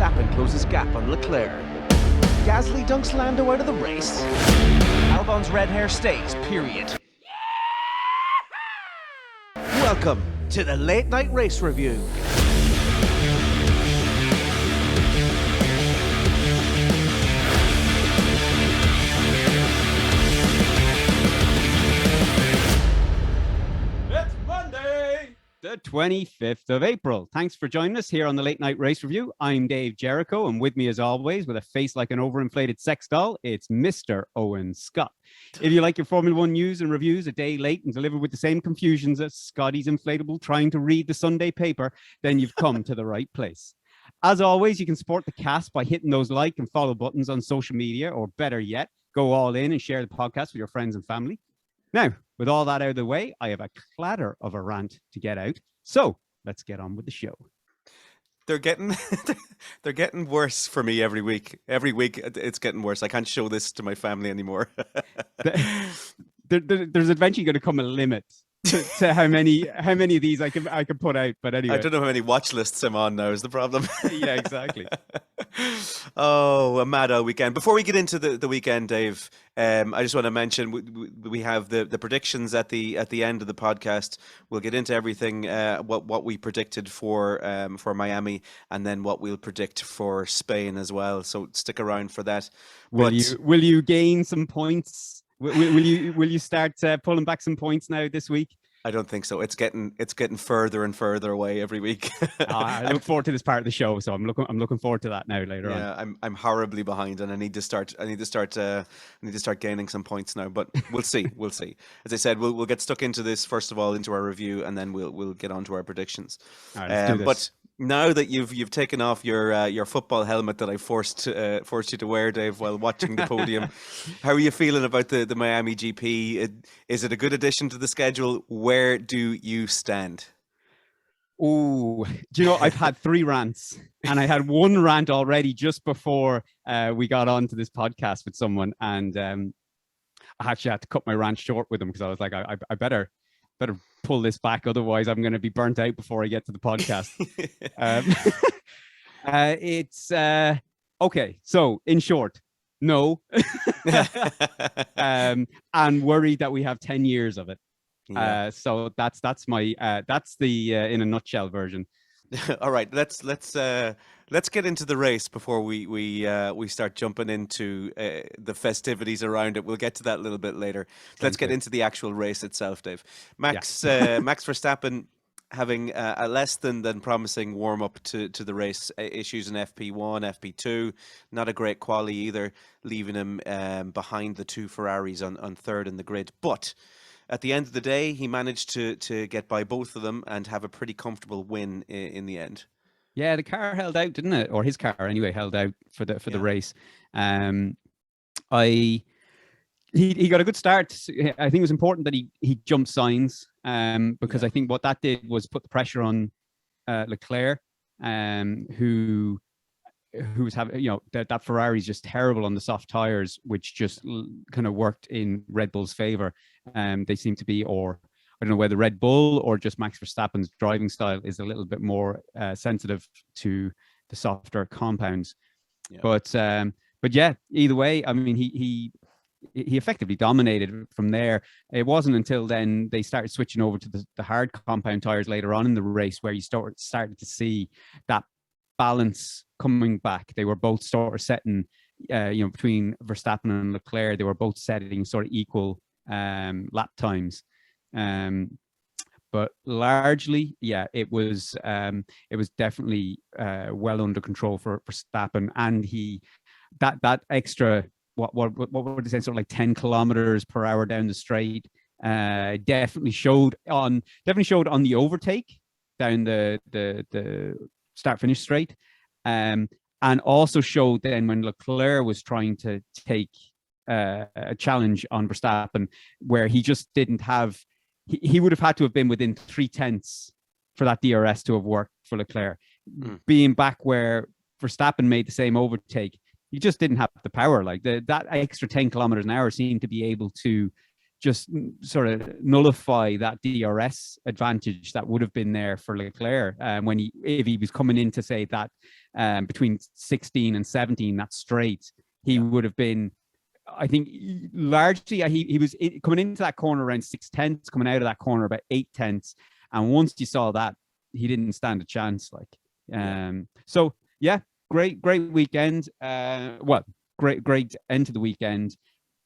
Verstappen closes gap on Leclerc. Gasly dunks Lando out of the race. Albon's red hair stays, period. Welcome to the Late Night Race Review. It's Monday, the 25th of April. Thanks for joining us here on the Late Night Race Review. I'm Dave Jericho, and with me as always, with a face like an overinflated sex doll, it's Mr. Owen Scott. If you like your Formula One news and reviews a day late and delivered with the same confusions as Scotty's inflatable trying to read the Sunday paper, then you've come to the right place. As always, you can support the cast by hitting those like and follow buttons on social media, or better yet, go all in and share the podcast with your friends and family. Now, with all that out of the way, I have a clatter of a rant to get out. So let's get on with the show. they're getting worse for me every week. Every week it's getting worse. I can't show this to my family anymore. There's eventually going to come a limit to how many of these I can put out. But anyway, I don't know how many watch lists I'm on now is the problem. Yeah, exactly. Oh, a mad old weekend. Before we get into the weekend, Dave, I just want to mention we have the predictions at the end of the podcast. We'll get into everything, what we predicted for Miami, and then what we'll predict for Spain as well. So stick around for that. Will you gain some points? Will you start pulling back some points now this week? I don't think so. It's getting further and further away every week. I look forward to this part of the show, so I'm looking forward to that now later on. Yeah, I'm horribly behind, and I need to start gaining some points now. But we'll see. We'll see. As I said, we'll get stuck into this first of all, into our review, and then we'll get on to our predictions. All right, let's do this. But now that you've taken off your football helmet that I forced you to wear, Dave, while watching the podium, how are you feeling about the Miami GP? Is it a good addition to the schedule? Where do you stand? Oh, do you know, I've had 3 rants, and I had one rant already just before we got on to this podcast with someone, and I actually had to cut my rant short with them because I was like, I better pull this back, otherwise I'm going to be burnt out before I get to the podcast. It's okay. So in short, no. And worried that we have 10 years of it. Yeah. So that's the in a nutshell version. All right, let's get into the race before we start jumping into the festivities around it. We'll get to that a little bit later. Let's get into the actual race itself, Dave. Max Verstappen having a less than promising warm up to the race. Issues in FP1, FP2, not a great quali either, leaving him behind the 2 Ferraris on third in the grid. But at the end of the day, he managed to get by both of them and have a pretty comfortable win in the end. Yeah, the car held out, didn't it? Or his car anyway held out for the race. He got a good start. I think it was important that he jumped signs because I think what that did was put the pressure on Leclerc, who was having, that Ferrari is just terrible on the soft tires, which just kind of worked in Red Bull's favor. They seem to be, or I don't know whether Red Bull or just Max Verstappen's driving style is a little bit more sensitive to the softer compounds. Yeah. But yeah, either way, I mean, he effectively dominated from there. It wasn't until then they started switching over to the hard compound tires later on in the race where you started to see that balance coming back. They were both sort of setting, between Verstappen and Leclerc, they were both setting sort of equal lap times. But largely, yeah, it was definitely well under control for Verstappen, and that extra what would they say, sort of like 10 kilometers per hour down the straight definitely showed on the overtake down the start finish straight, and also showed then when Leclerc was trying to take a challenge on Verstappen, where he just didn't have. He would have had to have been within 0.3 for that DRS to have worked for Leclerc. Being back where Verstappen made the same overtake, he just didn't have the power. Like that extra 10 kilometers an hour seemed to be able to just sort of nullify that DRS advantage that would have been there for Leclerc if he was coming in to say that between 16 and 17, that straight, he would have been, I think, largely he was coming into that corner around 6/10, coming out of that corner about 8/10, and once you saw that, he didn't stand a chance. So yeah, great weekend. Great end to the weekend.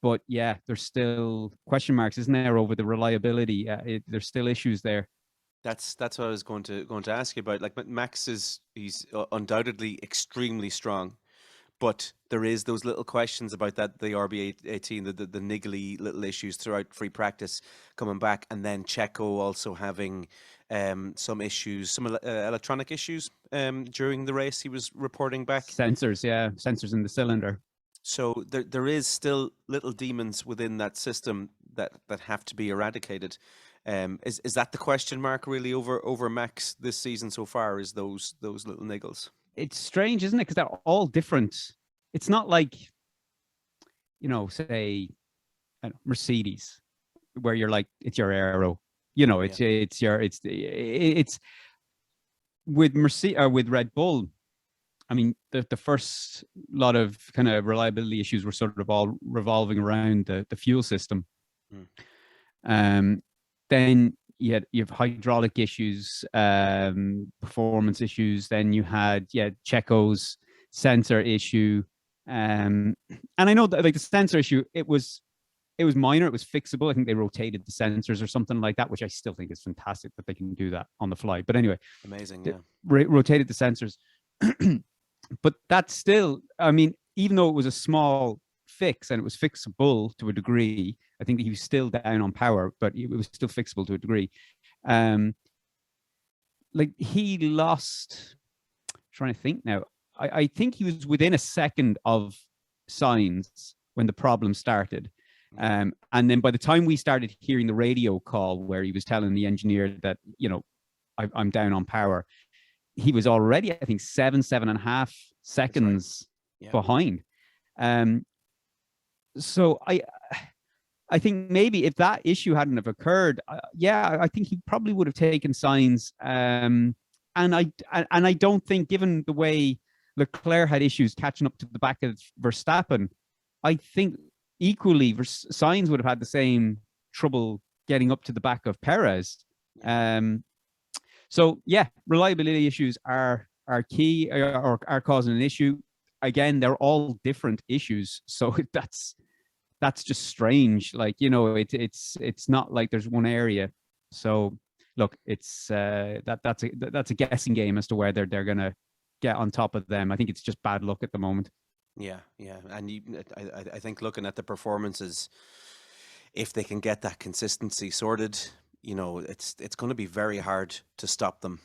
But yeah, there's still question marks, isn't there, over the reliability? There's still issues there. That's what I was going to ask you about. Like Max he's undoubtedly extremely strong, but there is those little questions about that the RB18, the niggly little issues throughout free practice coming back, and then Checo also having some issues, some electronic issues during the race. He was reporting back sensors in the cylinder. So there is still little demons within that system that have to be eradicated. Is that the question mark really over Max this season so far? Is those little niggles? It's strange, isn't it? Because they're all different. It's not like, say, Mercedes, where you're like, it's your aero. It's with Mercedes or with Red Bull. I mean, the first lot of kind of reliability issues were sort of all revolving around the fuel system. Then you have hydraulic issues, performance issues. Then you had Checo's sensor issue, and I know that like the sensor issue, it was minor, it was fixable. I think they rotated the sensors or something like that, which I still think is fantastic that they can do that on the fly. But anyway, amazing, yeah. Rotated the sensors. But that's still, I mean, even though it was a small fix and it was fixable to a degree, I think that he was still down on power, but it was still fixable to a degree. Like he lost, I'm trying to think now, I think he was within a second of Sainz when the problem started. And then by the time we started hearing the radio call where he was telling the engineer that, I'm down on power, he was already, I think, 7.5 seconds behind. So I think maybe if that issue hadn't have occurred, I think he probably would have taken Sainz. And I don't think, given the way Leclerc had issues catching up to the back of Verstappen, I think equally Sainz would have had the same trouble getting up to the back of Perez. So yeah, reliability issues are key or are causing an issue. Again, they're all different issues, so that's just strange. Like it's not like there's one area. So look, it's that's a guessing game as to whether they're gonna get on top of them. I think it's just bad luck at the moment. Yeah, and I think looking at the performances, if they can get that consistency sorted, it's going to be very hard to stop them,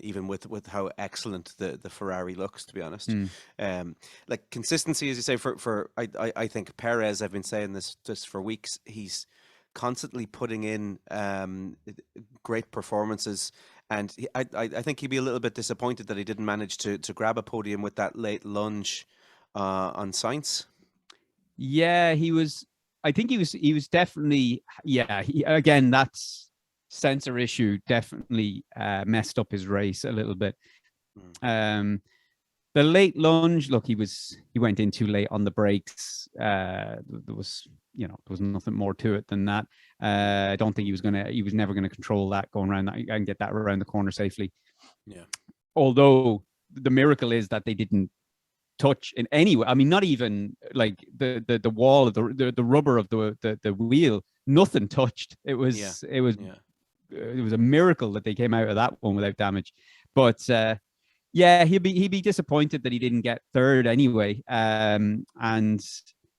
even with how excellent the Ferrari looks, to be honest. Like consistency, as you say, for I think Perez, I've been saying this just for weeks, he's constantly putting in great performances, and I think he'd be a little bit disappointed that he didn't manage to grab a podium with that late lunge on Sainz. Yeah, he was. I think he was definitely, again, that's sensor issue definitely messed up his race a little bit. The late lunge, look, he went in too late on the brakes. There was nothing more to it than that. I don't think he was never gonna control that going around that and get that around the corner safely. Yeah. Although the miracle is that they didn't touch in any way. I mean, not even like the wall of the rubber of the wheel, nothing touched. It was a miracle that they came out of that one without damage. But he'd be disappointed that he didn't get third anyway. And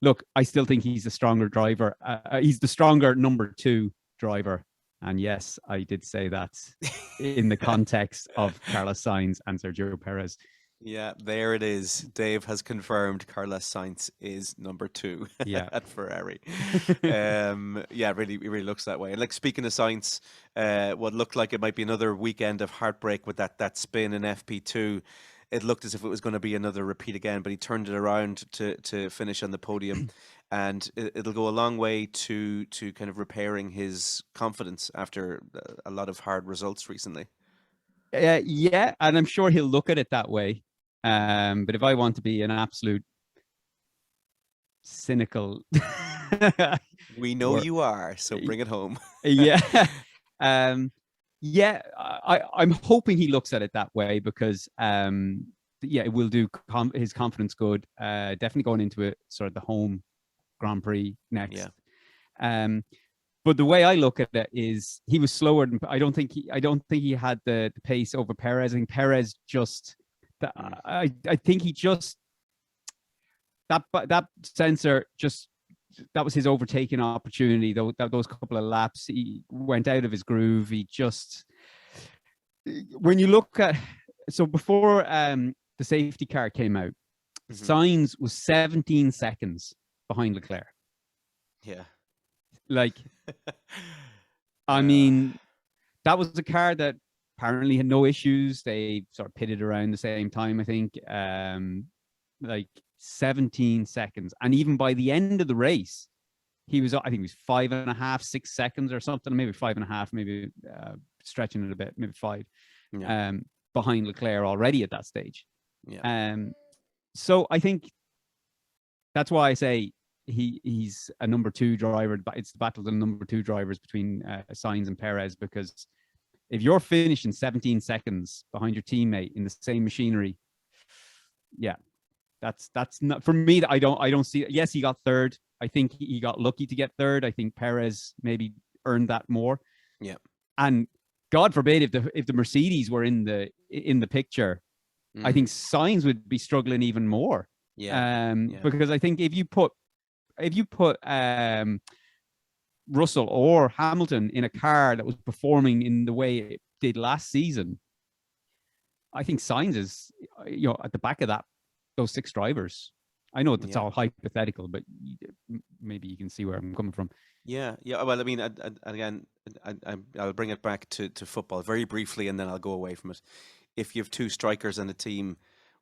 look, I still think he's the stronger driver. He's the stronger number 2 driver. And yes, I did say that in the context of Carlos Sainz and Sergio Perez. Yeah, there it is. Dave has confirmed Carlos Sainz is number 2 at Ferrari. It really looks that way. And like speaking of Sainz, what looked like it might be another weekend of heartbreak with that spin in FP2. It looked as if it was going to be another repeat again, but he turned it around to finish on the podium. and it'll go a long way to kind of repairing his confidence after a lot of hard results recently. Yeah, and I'm sure he'll look at it that way. But if I want to be an absolute cynical, We know Or- you are, so bring it home. yeah, yeah, I'm hoping he looks at it that way because yeah, it will do his confidence good. Definitely going into it sort of the home Grand Prix next. Yeah. But the way I look at it is he was slower than I don't think he had the pace over Perez. I think Perez just I think he just that sensor just that was his overtaking opportunity. Those couple of laps, he went out of his groove. He just when you look at so before the safety car came out, Sainz was 17 seconds behind Leclerc. Yeah. Like, I mean, that was a car that apparently had no issues. They sort of pitted around the same time, I think. Like 17 seconds. And even by the end of the race, I think he was 5.5, 6 seconds or something, maybe 5.5, maybe stretching it a bit, maybe 5, behind Leclerc already at that stage. Yeah. So I think that's why I say he's a number 2 driver. It's the battle of the number 2 drivers between Sainz and Perez, because if you're finishing 17 seconds behind your teammate in the same machinery, yeah, that's not for me. I don't see it. Yes, he got third. I think he got lucky to get third. I think Perez maybe earned that more. Yeah. And God forbid if the Mercedes were in the picture, I think Sainz would be struggling even more. Yeah. Because I think if you put Russell or Hamilton in a car that was performing in the way it did last season, I think Sainz is, at the back of those 6 drivers. I know that's all hypothetical, but maybe you can see where I'm coming from. Yeah. Well, I mean, again, I'll bring it back to football very briefly, and then I'll go away from it. If you have 2 strikers on a team,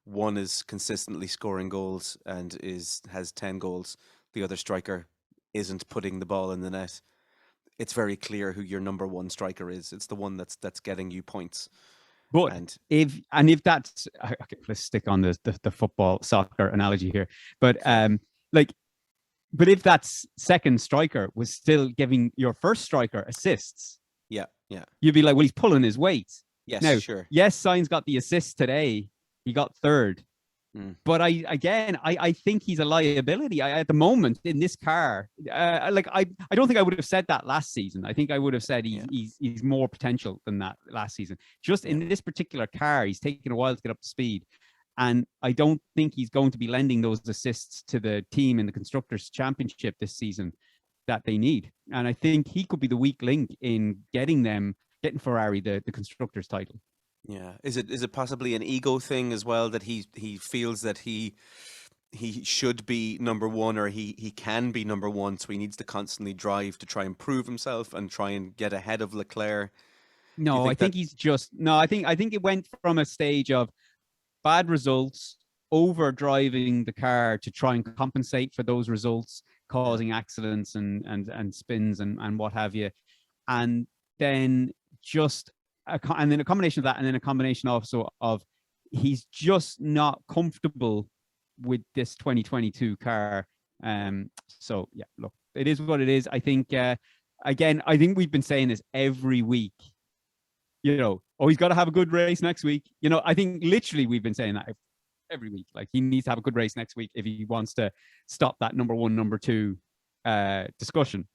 one is consistently scoring goals and has 10 goals, the other striker isn't putting the ball in the net, it's very clear who your number 1 striker is. It's the one that's getting you points. But if that's okay, let's stick on the football soccer analogy here. But but if that second striker was still giving your first striker assists, yeah, you'd be like, well, he's pulling his weight. Yes, now, sure. Yes, Sainz got the assist today. He got third. But I think he's a liability. At the moment in this car, I don't think I would have said that last season. I think I would have said he's more potential than that last season. Just in this particular car, he's taken a while to get up to speed, and I don't think he's going to be lending those assists to the team in the Constructors' Championship this season that they need. And I think he could be the weak link in getting Ferrari the Constructors' title. Yeah. Is it possibly an ego thing as well, that he feels that he should be number 1, or he can be number 1, so he needs to constantly drive to try and prove himself and try and get ahead of Leclerc? No, I think I think it went from a stage of bad results, over driving the car to try and compensate for those results, causing accidents and spins and what have you, and then a combination of that, and then a combination also of he's just not comfortable with this 2022 car. So yeah, look, it is what it is. I think again, I think we've been saying this every week. He's got to have a good race next week. I think literally we've been saying that every week. Like, he needs to have a good race next week if he wants to stop that number 1, number 2 discussion.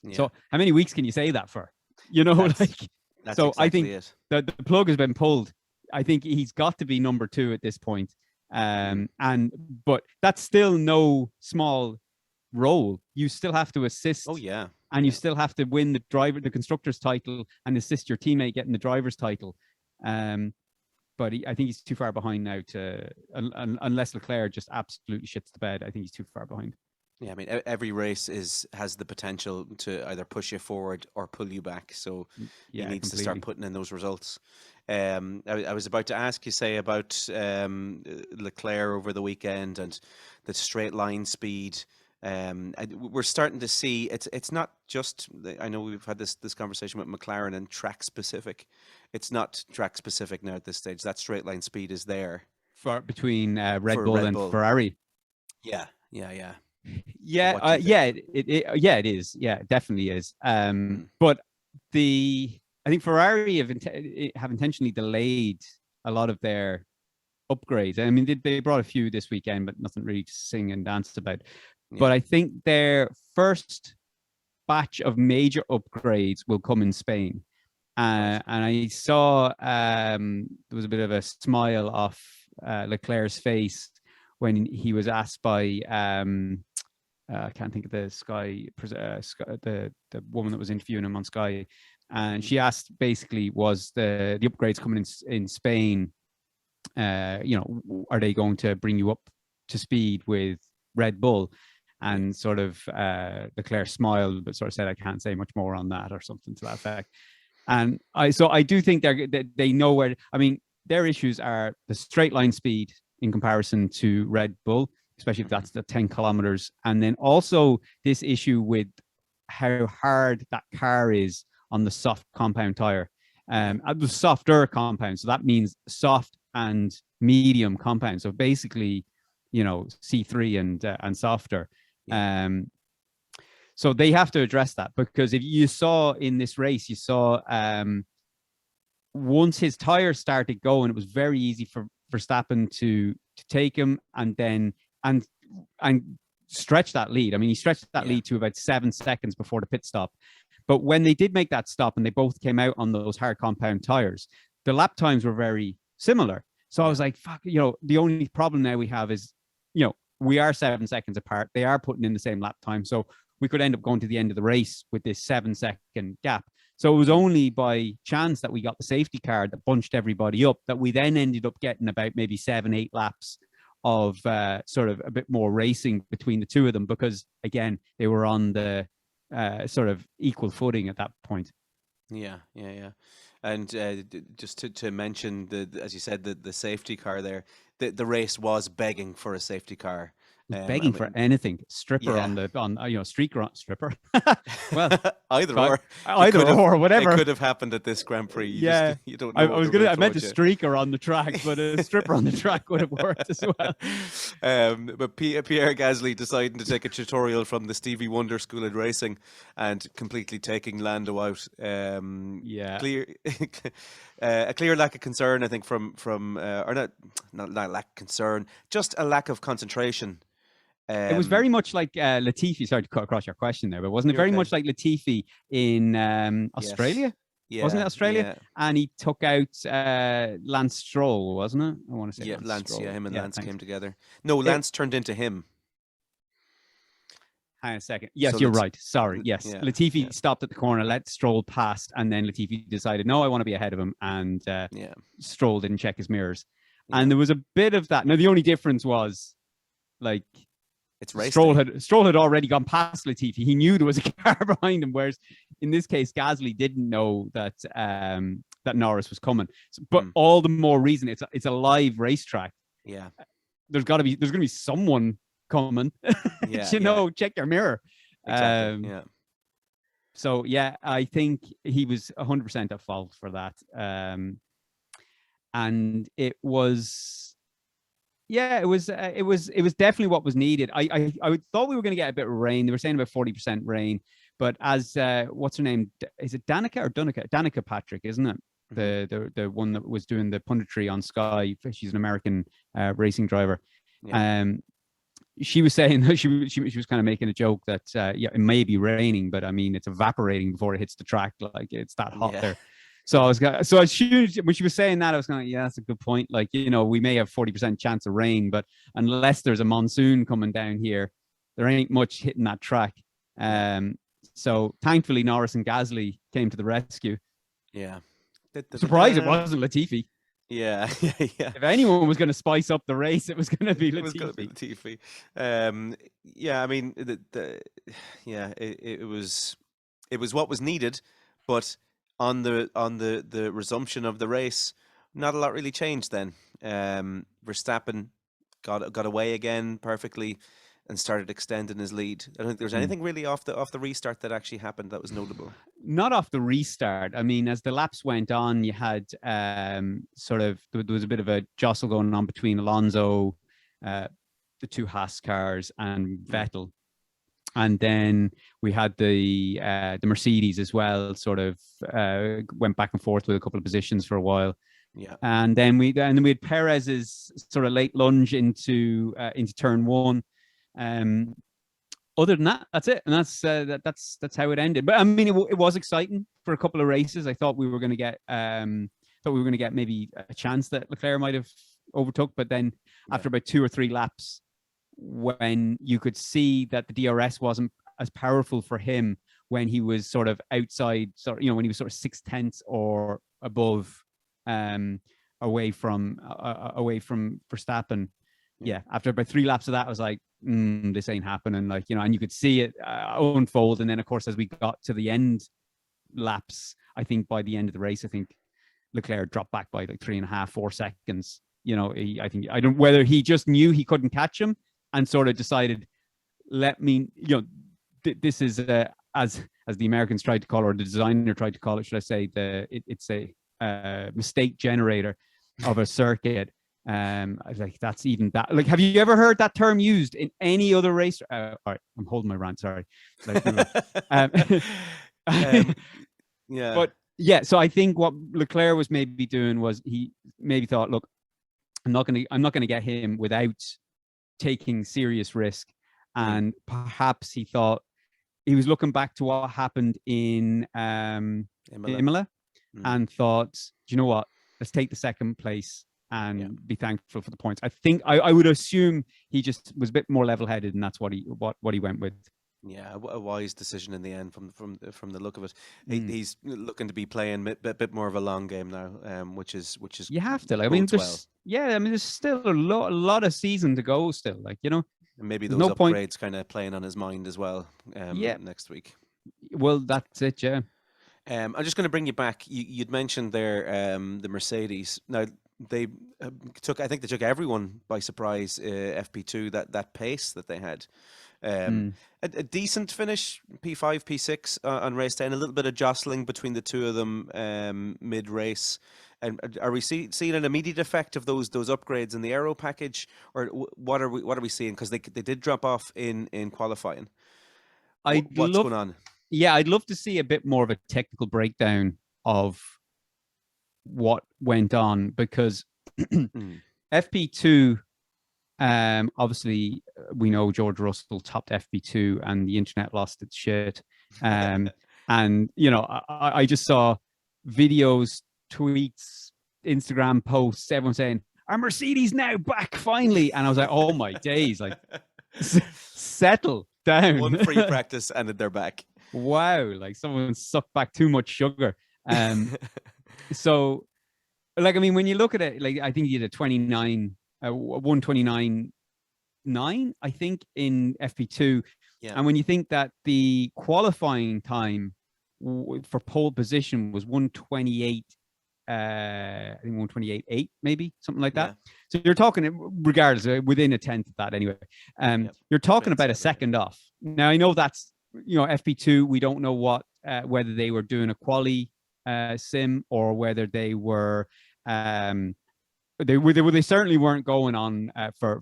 Yeah. So how many weeks can you say that for? That's so exactly I think it. the plug has been pulled. I think he's got to be number 2 at this point. But that's still no small role. You still have to assist. Oh yeah. And you still have to win the constructor's title, and assist your teammate getting the driver's title. But I think he's too far behind now unless Leclerc just absolutely shits the bed. I think he's too far behind. Yeah, I mean, every race has the potential to either push you forward or pull you back. So he needs to start putting in those results. I was about to ask you, say, about Leclerc over the weekend and the straight line speed. We're starting to see it's not just. I know we've had this conversation with McLaren and track specific. It's not track specific now at this stage. That straight line speed is there for between Red for Bull Red and Bull. Ferrari. Yeah. Yeah, What do you think? it is. Yeah, it definitely is. But I think Ferrari have intentionally delayed a lot of their upgrades. I mean, they brought a few this weekend, but nothing really to sing and dance about. But I think their first batch of major upgrades will come in Spain. And I saw there was a bit of a smile off Leclerc's face when he was asked by I can't think of the Sky, the woman that was interviewing him on Sky, and she asked basically, was the upgrades coming in Spain? Are they going to bring you up to speed with Red Bull? And sort of Leclerc smiled, but sort of said, I can't say much more on that, or something to that effect. And I do think they know where. I mean, their issues are the straight line speed in comparison to Red Bull, especially if that's the 10 kilometers, and then also this issue with how hard that car is on the soft compound tire, the softer compound. So that means soft and medium compound. So basically, C3 and softer. So they have to address that, because if you saw in this race, you saw once his tires started going, it was very easy for Verstappen to take him and stretch that lead. I mean, he stretched that lead to about 7 seconds before the pit stop. But when they did make that stop and they both came out on those hard compound tires, the lap times were very similar. So I was like, fuck, the only problem now we have is, we are 7 seconds apart. They are putting in the same lap time. So we could end up going to the end of the race with this 7 second gap. So it was only by chance that we got the safety car that bunched everybody up, that we then ended up getting about maybe 7-8 laps of sort of a bit more racing between the two of them, because again, they were on the sort of equal footing at that point. Yeah. And just to mention, as you said, the safety car there, the race was begging for a safety car. Begging for anything. Stripper on streaker stripper. Well, either or, whatever. It could have happened at this Grand Prix. You don't know. I meant a streaker on the track, but a stripper on the track would have worked as well. But Pierre Gasly deciding to take a tutorial from the Stevie Wonder School of Racing and completely taking Lando out. Clear. A clear lack of concern, I think, from or not lack of concern, just a lack of concentration. It was very much like Latifi. Sorry to cut across your question there, but wasn't it very much like Latifi in Australia? Yeah, wasn't it Australia? Yeah. And he took out Lance Stroll, wasn't it? I want to say Lance. Stroll. Yeah, him and Lance came together. No, Lance turned into him. Hang on a second. Yes, you're right. Sorry. Yes. Latifi stopped at the corner, let Stroll pass, and then Latifi decided, no, I want to be ahead of him. And Stroll didn't check his mirrors. Yeah. And there was a bit of that. Now, the only difference was, like, Stroll had already gone past Latifi. He knew there was a car behind him, whereas in this case, Gasly didn't know that that Norris was coming. But all the more reason, it's a live racetrack. Yeah. There's going to be someone coming. Check your mirror. Exactly. So I think he was 100% at fault for that. And it was definitely what was needed. I thought we were going to get a bit of rain. They were saying about 40% rain, but as what's her name? Is it Danica or Dunica? Danica Patrick, isn't it? The one that was doing the punditry on Sky. She's an American racing driver. She was saying she was kind of making a joke that it may be raining, but I mean it's evaporating before it hits the track. Like it's that hot there. So when she was saying that, I was going, that's a good point. Like, we may have 40% chance of rain, but unless there's a monsoon coming down here, there ain't much hitting that track. So thankfully, Norris and Gasly came to the rescue. Yeah. Surprised it wasn't Latifi. Yeah. If anyone was going to spice up the race, it was going to be Latifi. It was going to be Latifi. I mean, it was what was needed, but on the resumption of the race, not a lot really changed then. Verstappen got away again perfectly. and started extending his lead. I don't think there's anything really off the restart that actually happened that was notable. Not off the restart. I mean, as the laps went on, you had sort of there was a bit of a jostle going on between Alonso, the two Haas cars, and Vettel. And then we had the Mercedes as well, sort of went back and forth with a couple of positions for a while. Yeah. And then we had Perez's sort of late lunge into turn one. Other than that, that's it, and that's how it ended. But I mean, it was exciting for a couple of races. I thought we were going to get maybe a chance that Leclerc might have overtook, but then after about 2 or 3 laps, when you could see that the DRS wasn't as powerful for him when he was sort of outside, when he was sort of 6/10 or above, away from Verstappen. Yeah, after about 3 laps of that, I was like, this ain't happening. Like, and you could see it unfold. And then, of course, as we got to the end laps, I think by the end of the race, I think Leclerc dropped back by like 3.5, 4 seconds. I don't whether he just knew he couldn't catch him and sort of decided, this is as the Americans tried to call it, or the designer tried to call it, should I say, it's a mistake generator of a circuit. I was like, that's even that. Like, have you ever heard that term used in any other race? All right, I'm holding my rant. Sorry. Yeah. But yeah, so I think what Leclerc was maybe doing was he maybe thought, look, I'm not gonna get him without taking serious risk, and perhaps he thought he was looking back to what happened in Imola, and thought, do you know what? Let's take the second place and be thankful for the points. I think I would assume he just was a bit more level-headed, and that's what he went with. Yeah, a wise decision in the end from the look of it. He's looking to be playing a bit more of a long game now, which is you have to. Like, I mean, there's still a lot of season to go still. Like, and maybe those upgrades kind of playing on his mind as well. Next week. Well, that's it. Yeah. I'm just going to bring you back. You'd mentioned there the Mercedes. Now they took everyone by surprise. FP2 that pace that they had. A decent finish, P5, P6 on race 10. A little bit of jostling between the two of them mid race. And are we seeing an immediate effect of those upgrades in the aero package, or what are we seeing? Because they did drop off in qualifying. What's going on? Yeah, I'd love to see a bit more of a technical breakdown of what went on, because FP2, obviously we know George Russell topped FP2 and the internet lost its shit. And I just saw videos, tweets, Instagram posts, everyone saying, "Our Mercedes now back finally," and I was like, "Oh my days!" Like, settle down. One free practice and they're back. Wow, like someone sucked back too much sugar. So, like, I mean, when you look at it, like, I think he did a 129.9, I think, in FP2. Yeah. And when you think that the qualifying time for pole position was 128, I think 128.8, maybe something like that. Yeah. So you're talking, regardless, within a tenth of that anyway. You're talking about a second off. Now, I know that's, FP2. We don't know what whether they were doing a quali sim, or whether they were they certainly weren't going on for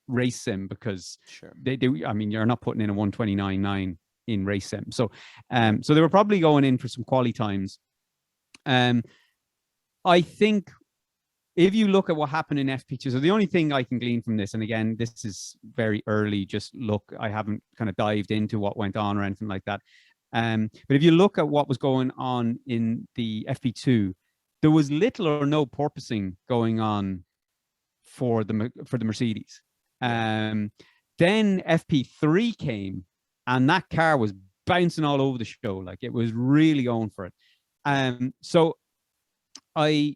race sim, because they I mean, you're not putting in a 129.9 in race sim. So so they were probably going in for some quali times. I think if you look at what happened in FP2, so the only thing I can glean from this, and again, this is very early, just look, I haven't kind of dived into what went on or anything like that. But if you look at what was going on in the FP2, there was little or no porpoising going on for the Mercedes. Then FP3 came, and that car was bouncing all over the show. Like, it was really going for it. So I'm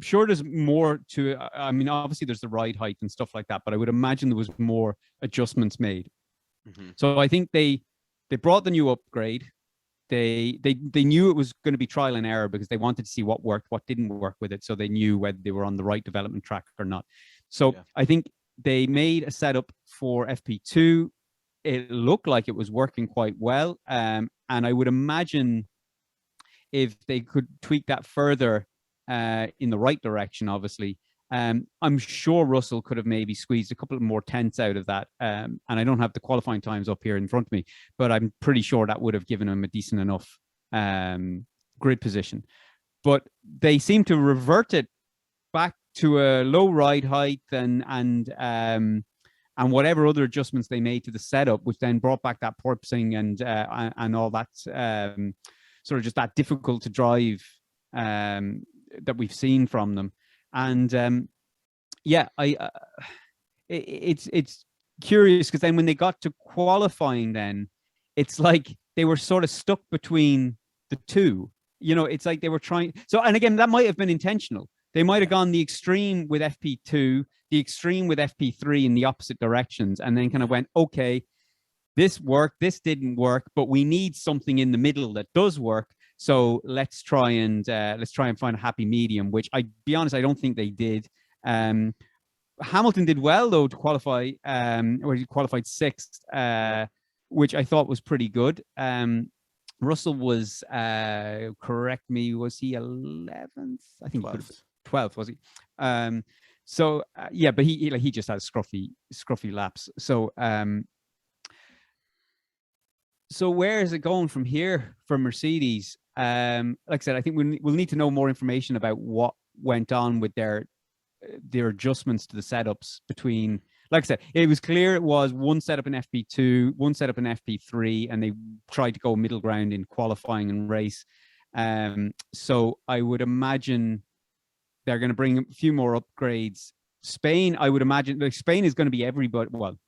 sure there's more to it. I mean, obviously there's the ride height and stuff like that, but I would imagine there was more adjustments made. So I think they brought the new upgrade. They knew it was going to be trial and error, because they wanted to see what worked, what didn't work with it, so they knew whether they were on the right development track or not. So I think they made a setup for FP2. It looked like it was working quite well. And I would imagine if they could tweak that further in the right direction, obviously, I'm sure Russell could have maybe squeezed a couple of more tenths out of that. And I don't have the qualifying times up here in front of me, but I'm pretty sure that would have given him a decent enough grid position. But they seem to revert it back to a low ride height and whatever other adjustments they made to the setup, which then brought back that porpoising and all that sort of just that difficult to drive that we've seen from them. And it's curious because then when they got to qualifying, then it's like they were sort of stuck between the two. You know, it's like they were trying. So, and again, that might have been intentional. They might have gone the extreme with FP2, the extreme with FP3 in the opposite directions, and then kind of went, okay, this worked, this didn't work, but we need something in the middle that does work. So let's try and find a happy medium, which be honest, I don't think they did. Hamilton did well though to qualify, or he qualified sixth, which I thought was pretty good. Russell was, correct me, was he 11th? I think 12th, was he? But he just had scruffy laps. So where is it going from here for Mercedes? Like I said, I think we'll need to know more information about what went on with their adjustments to the setups between. Like I said, it was clear it was one setup in FP2, one setup in FP3, and they tried to go middle ground in qualifying and race. So I would imagine they're going to bring a few more upgrades. Spain, I would imagine, like Spain is going to be everybody. Well,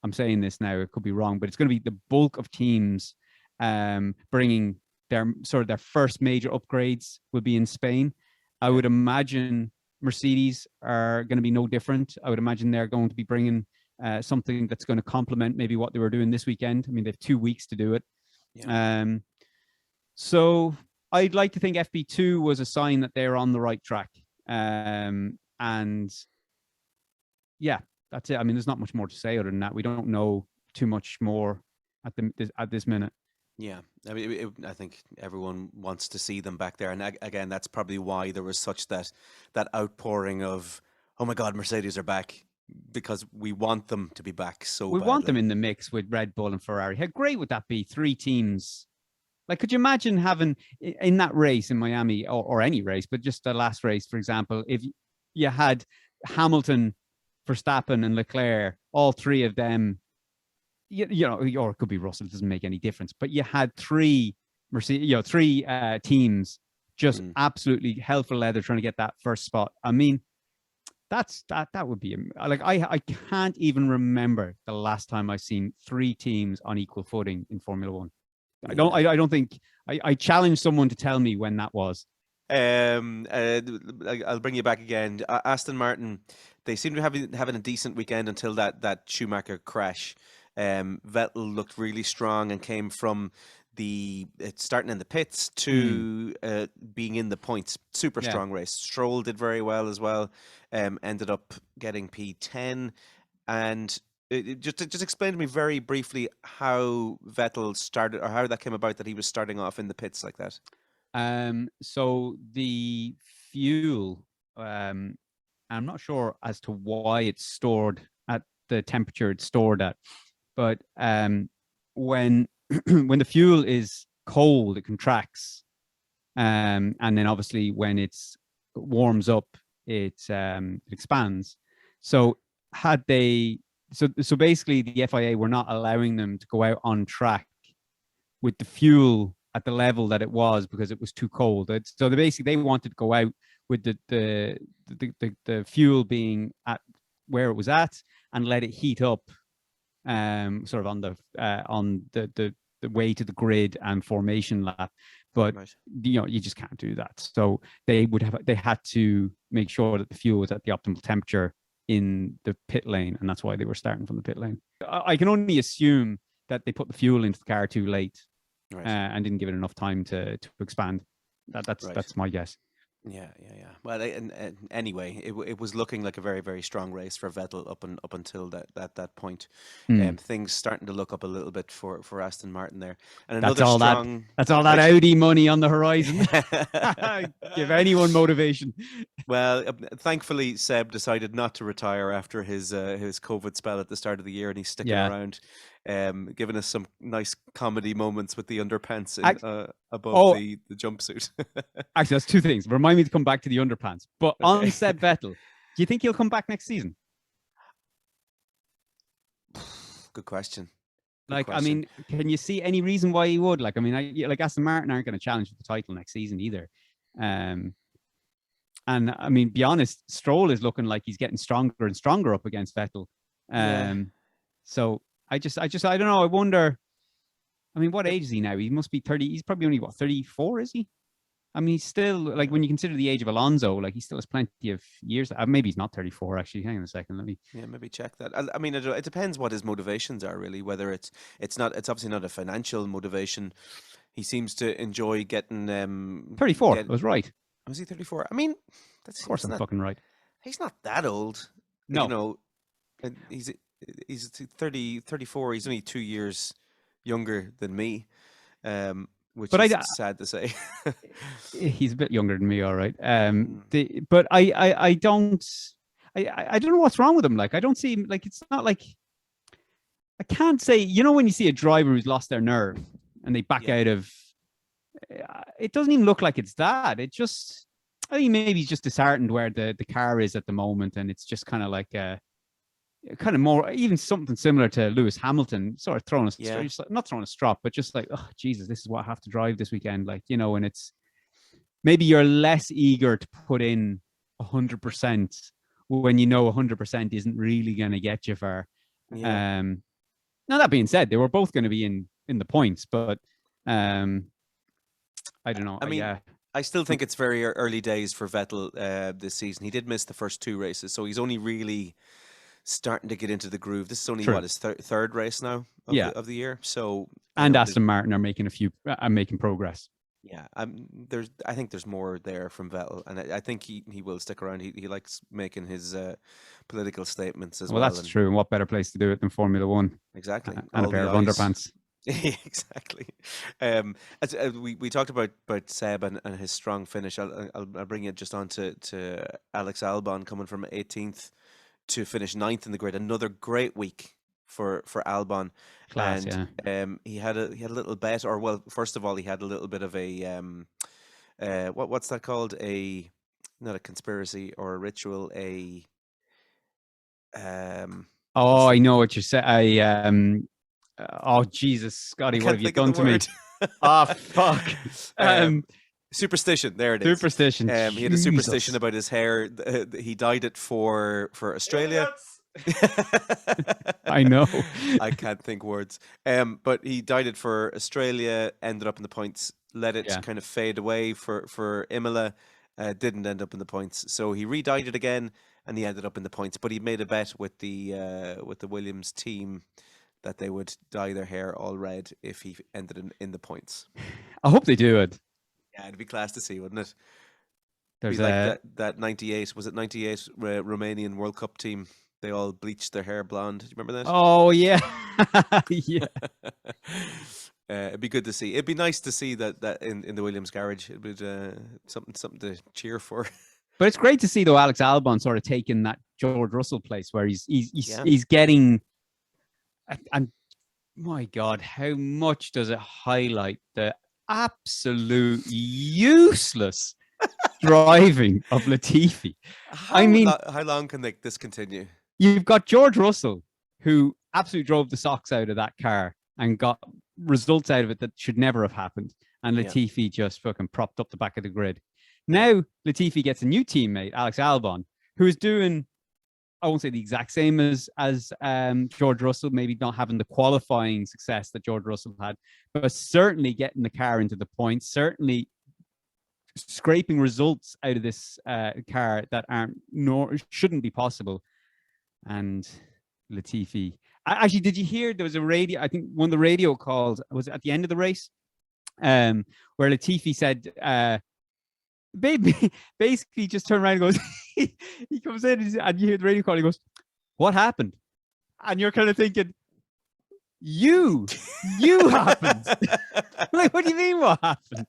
I'm saying this now, it could be wrong, but it's going to be the bulk of teams bringing their first major upgrades will be in Spain. I would imagine Mercedes are going to be no different. I would imagine they're going to be bringing something that's going to complement maybe what they were doing this weekend. I mean, they have 2 weeks to do it. Yeah. So I'd like to think FP2 was a sign that they're on the right track. And yeah, that's it. I mean, there's not much more to say other than that. We don't know too much more at this minute. Yeah, I mean, I think everyone wants to see them back there, and again, that's probably why there was such that outpouring of, oh my God, Mercedes are back, because we want them to be back so badly. We want them in the mix with Red Bull and Ferrari. How great would that be? 3 teams. Like, could you imagine having in that race in Miami or any race, but just the last race, for example, if you had Hamilton, Verstappen, and Leclerc, all 3 of them. You know, or it could be Russell. It doesn't make any difference. But you had 3 Mercedes, 3 teams just absolutely hell for leather trying to get that first spot. I mean, that would be like I can't even remember the last time I've seen 3 teams on equal footing in Formula One. I don't think I challenge someone to tell me when that was. I'll bring you back again. Aston Martin, they seem to be having a decent weekend until that Schumacher crash. Vettel looked really strong and came from starting in the pits to being in the points. Super strong race. Stroll did very well as well. Ended up getting P10. And just explain to me very briefly how Vettel started, or how that came about that he was starting off in the pits like that. So the fuel, I'm not sure as to why it's stored at the temperature it's stored at. But when the fuel is cold, it contracts, and then obviously when it warms up, it expands. So so basically the FIA were not allowing them to go out on track with the fuel at the level that it was because it was too cold. So they wanted to go out with the fuel being at where it was at and let it heat up. Sort of on the way to the grid and formation lap, but you just can't do that. So they had to make sure that the fuel was at the optimal temperature in the pit lane, and that's why they were starting from the pit lane. I can only assume that they put the fuel into the car too late, and didn't give it enough time to expand. That's my guess. Yeah, yeah, yeah. Well, and anyway, it was looking like a very, very strong race for Vettel up until that point. Hmm. Things starting to look up a little bit for Aston Martin there, and That's another all that. strong That's all that race. Audi money on the horizon. Give anyone motivation. Well, thankfully, Seb decided not to retire after his COVID spell at the start of the year, and he's sticking Yeah. around, giving us some nice comedy moments with the underpants Ac- above oh, the jumpsuit. actually, that's two things. Remind me to come back to the underpants. But on Okay. Seb Vettel, do you think he'll come back next season? Good question. Good Like, I question. mean, can you see any reason why he would? Like, I mean, like Aston Martin aren't going to challenge for the title next season either. And I mean, be honest, Stroll is looking like he's getting stronger and stronger up against Vettel. Yeah. So I don't know. I wonder. I mean, what age is he now? He must be 30. He's probably only, what, 34, is he? I mean, he's still, like, when you consider the age of Alonso, like, he still has plenty of years. Maybe he's not 34, actually. Hang on a second. Let me. Yeah, maybe check that. I mean, it depends what his motivations are, really. Whether it's obviously not a financial motivation. He seems to enjoy getting 34. I was right. Was he 34? I mean, Of course, I'm fucking right. he's not that old. You No. know, and he's 30, 34. He's only 2 years younger than me, which But is sad to say. he's a bit younger than me, all right. Mm. But I don't. I don't know what's wrong with him. Like, I don't see him. Like, it's not like, I can't say. You know, when you see a driver who's lost their nerve and they back Yeah. out of, it doesn't even look like it's that. It just, I think maybe he's just disheartened where the car is at the moment, and it's just kind of like kind of more, even something similar to Lewis Hamilton, sort of throwing a, Yeah. not throwing a strop, but just like, oh Jesus, this is what I have to drive this weekend. Like, you know, and it's maybe you're less eager to put in 100% when you know 100% isn't really going to get you far. Yeah. Now that being said, they were both going to be in the points, but I don't know. I mean, Yeah, I still think it's very early days for Vettel this season. He did miss the first two races, so he's only really starting to get into the groove. This is only true. what his third race now Yeah. of the year. So And Aston Martin are making making progress. yeah, I think there's more there from Vettel, and I think he will stick around. He likes making his political statements as well. Well, that's true. And what better place to do it than Formula One? Exactly, And a pair of underpants. Exactly. As, we talked about Seb and his strong finish. I'll bring it just on to Alex Albon coming from 18th to finish 9th in the grid. Another great week for Albon. Class, and he had a little bet, or well, first of all, he had a little bit of a what's that called? A not a conspiracy or a ritual, Oh, I know what you say. Oh Jesus, Scotty, what have you done to me? Oh fuck. Superstition. There it is. Superstition. He had a superstition about his hair. He dyed it for Australia. I know. I can't think words. But he dyed it for Australia. Ended up in the points. Let it kind of fade away for Imola. Didn't end up in the points. So he re-dyed it again, and he ended up in the points. But he made a bet with the Williams team that they would dye their hair all red if he ended in the points. I hope they do it. Yeah, it'd be class to see, wouldn't it? There's be like that 98, was it 98 Romanian World Cup team? They all bleached their hair blonde. Do you remember that? Oh yeah. Yeah. It'd be good to see. It'd be nice to see that in the Williams garage. It would something to cheer for. But it's great to see though Alex Albon sort of taking that George Russell place where he's getting, and my God, how much does it highlight the absolute useless driving of Latifi? How long can this continue? You've got George Russell, who absolutely drove the socks out of that car and got results out of it that should never have happened. And Latifi just fucking propped up the back of the grid. Now Latifi gets a new teammate, Alex Albon, who is doing, I won't say the exact same as George Russell, maybe not having the qualifying success that George Russell had, but certainly getting the car into the points, certainly scraping results out of this car that shouldn't be possible. And Latifi, actually, did you hear there was a radio? I think one of the radio calls was at the end of the race, where Latifi said basically just turned around and goes, he comes in and you hear the radio call. He goes, "What happened?" And you're kind of thinking, you happened. Like, what do you mean? What happened?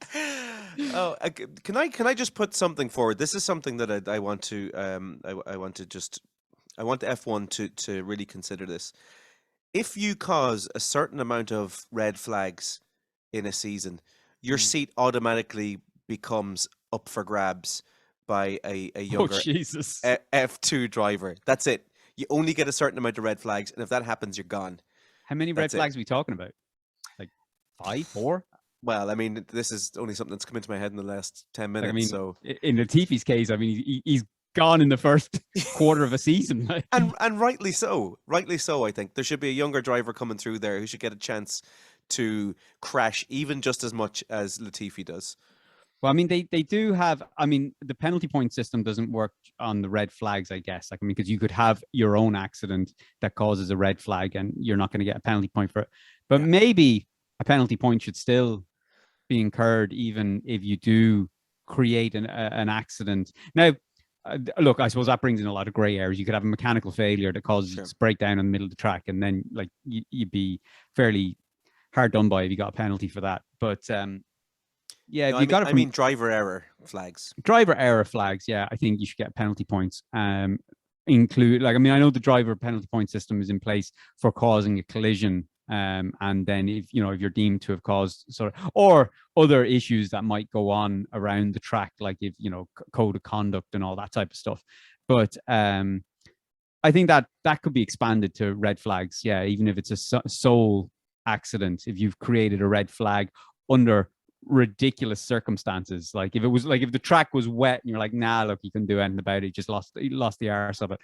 Oh, can I just put something forward? This is something that I want to I want F1 to really consider this. If you cause a certain amount of red flags in a season, your seat automatically becomes up for grabs by a younger Jesus. F2 driver. That's it. You only get a certain amount of red flags, and if that happens, you're gone. How many red flags are we talking about? Like 5, 4? Well, I mean, this is only something that's come into my head in the last 10 minutes. Like, I mean, so in Latifi's case, I mean, he's gone in the first quarter of a season. and rightly so. Rightly so, I think. There should be a younger driver coming through there who should get a chance to crash even just as much as Latifi does. Well, I mean, they do have, I mean, the penalty point system doesn't work on the red flags, I guess. Like, I mean, because you could have your own accident that causes a red flag and you're not going to get a penalty point for it. But maybe a penalty point should still be incurred even if you do create an accident. Now, look, I suppose that brings in a lot of gray areas. You could have a mechanical failure that causes breakdown in the middle of the track, and then like you'd be fairly hard done by if you got a penalty for that. But yeah, no, I mean driver error flags. Driver error flags, yeah, I think you should get penalty points. Include, like, I mean, I know the driver penalty point system is in place for causing a collision, and then if you're deemed to have caused sort of or other issues that might go on around the track, like if code of conduct and all that type of stuff. But I think that could be expanded to red flags. Yeah, even if it's a sole accident, if you've created a red flag under ridiculous circumstances, like if the track was wet and you're like, nah, look, you couldn't do anything about it, you just lost the arse of it.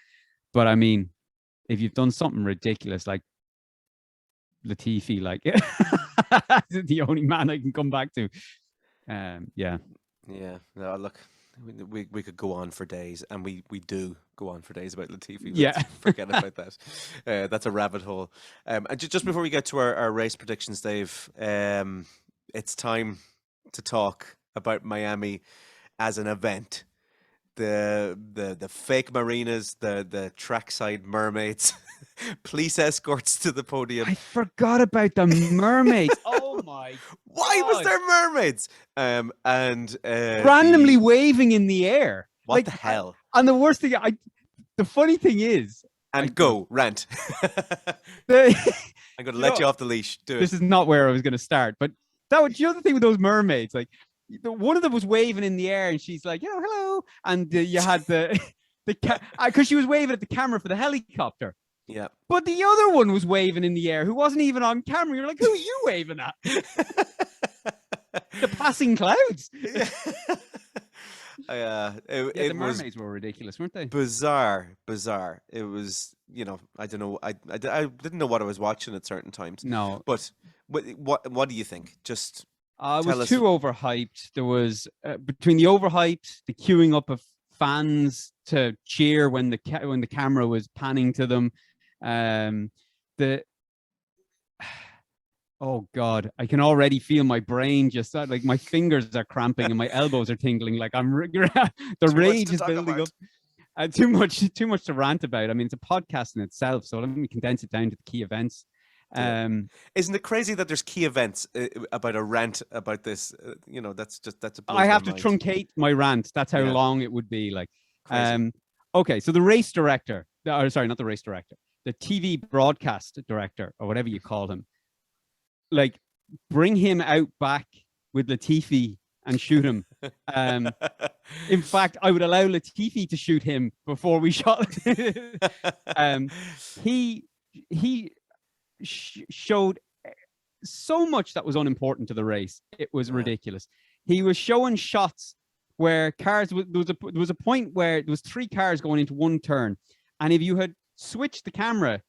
But I mean, if you've done something ridiculous like Latifi, like the only man I can come back to. No, look, we could go on for days, and we do go on for days about Latifi. Let's forget about that. That's a rabbit hole. And just before we get to our race predictions, Dave, it's time to talk about Miami as an event. The fake marinas, the trackside mermaids, police escorts to the podium. I forgot about the mermaids. Oh my God. Why was there mermaids? And randomly waving in the air. What the hell? And the worst thing, the funny thing is, rant. I'm going to let you off the leash. Do it. This is not where I was going to start, but that was the other thing with those mermaids. Like, one of them was waving in the air, and she's like, hello. And you had because she was waving at the camera for the helicopter. Yeah. But the other one was waving in the air, who wasn't even on camera. You're like, who are you waving at? The passing clouds. The mermaids were ridiculous, weren't they? Bizarre. It was, I don't know. I didn't know what I was watching at certain times. No. But what do you think? Just it was too overhyped. There was between the overhyped, the queuing up of fans to cheer when the camera was panning to them. Oh God, I can already feel my brain just like my fingers are cramping and my elbows are tingling. Like the rage is building up. Too much to rant about. I mean, it's a podcast in itself, so let me condense it down to the key events. Isn't it crazy that there's key events about a rant about this? That's a. I have to truncate my rant. That's how long it would be. Like, okay, so the race director, sorry, not the race director, the TV broadcast director, or whatever you call him, like, bring him out back with Latifi and shoot him. In fact, I would allow Latifi to shoot him before we shot. He showed so much that was unimportant to the race. It was ridiculous. He was showing shots where cars, there was a point where there was 3 cars going into one turn, and if you had switched the camera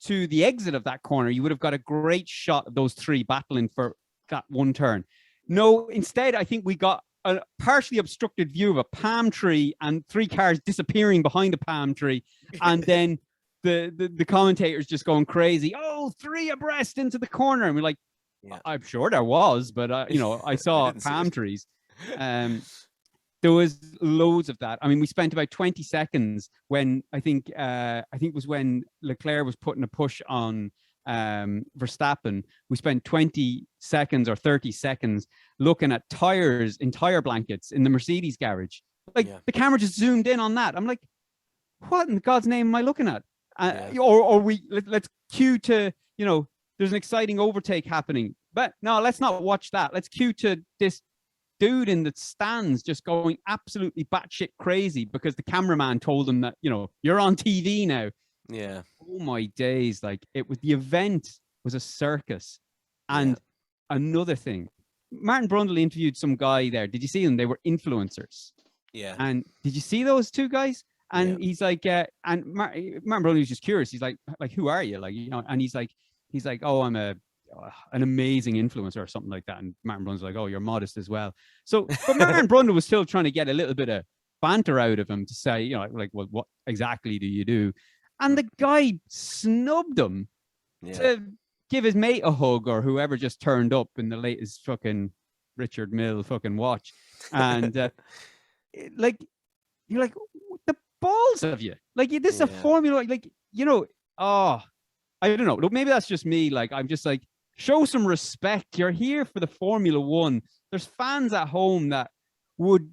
to the exit of that corner, you would have got a great shot of those 3 battling for that one turn. No, instead, I think we got a partially obstructed view of a palm tree and 3 cars disappearing behind a palm tree, and then the commentators just going crazy. Oh, 3 abreast into the corner, and we're like, I'm sure there was, but I saw palm trees. there was loads of that. I mean, we spent about 20 seconds when I think it was when Leclerc was putting a push on Verstappen. We spent 20 seconds or 30 seconds looking at tires in tire blankets in the Mercedes garage. Like the camera just zoomed in on that. I'm like, what in God's name am I looking at? Or let's cue to, you know, there's an exciting overtake happening. But no, let's not watch that. Let's cue to this dude in the stands just going absolutely batshit crazy because the cameraman told him that, you know, you're on TV now. Yeah. Oh my days. Like the event was a circus. And another thing, Martin Brundle interviewed some guy there. Did you see them? They were influencers. Yeah. And did you see those two guys? And he's like, and Martin Brundle was just curious. He's like, who are you? Like, you know, and he's like, oh, I'm an amazing influencer or something like that. And Martin Brundle's like, oh, you're modest as well. So, but Martin Brundle was still trying to get a little bit of banter out of him to say, you know, like, well, what exactly do you do? And the guy snubbed him to give his mate a hug or whoever just turned up in the latest fucking Richard Mille fucking watch. And like, you're like, the balls of you. Like, this is a formula. Like, you know, I don't know. Look, maybe that's just me. Like, I'm just like, show some respect. You're here for the Formula One. There's fans at home that would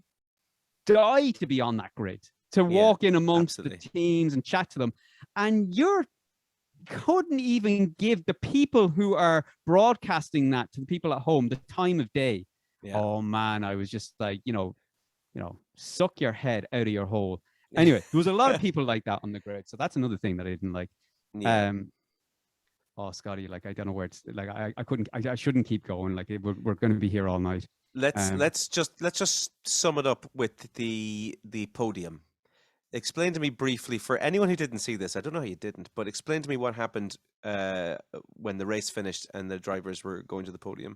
die to be on that grid, to walk in amongst the teams and chat to them. And you couldn't even give the people who are broadcasting that to the people at home the time of day. Yeah. Oh man, I was just like, you know, suck your head out of your hole. Anyway, there was a lot of people like that on the grid. So that's another thing that I didn't like. Yeah. Oh, Scotty, like, I don't know where it's like, I shouldn't keep going. Like, we're going to be here all night. Let's just sum it up with the podium. Explain to me briefly, for anyone who didn't see this, I don't know how you didn't, but explain to me what happened when the race finished and the drivers were going to the podium.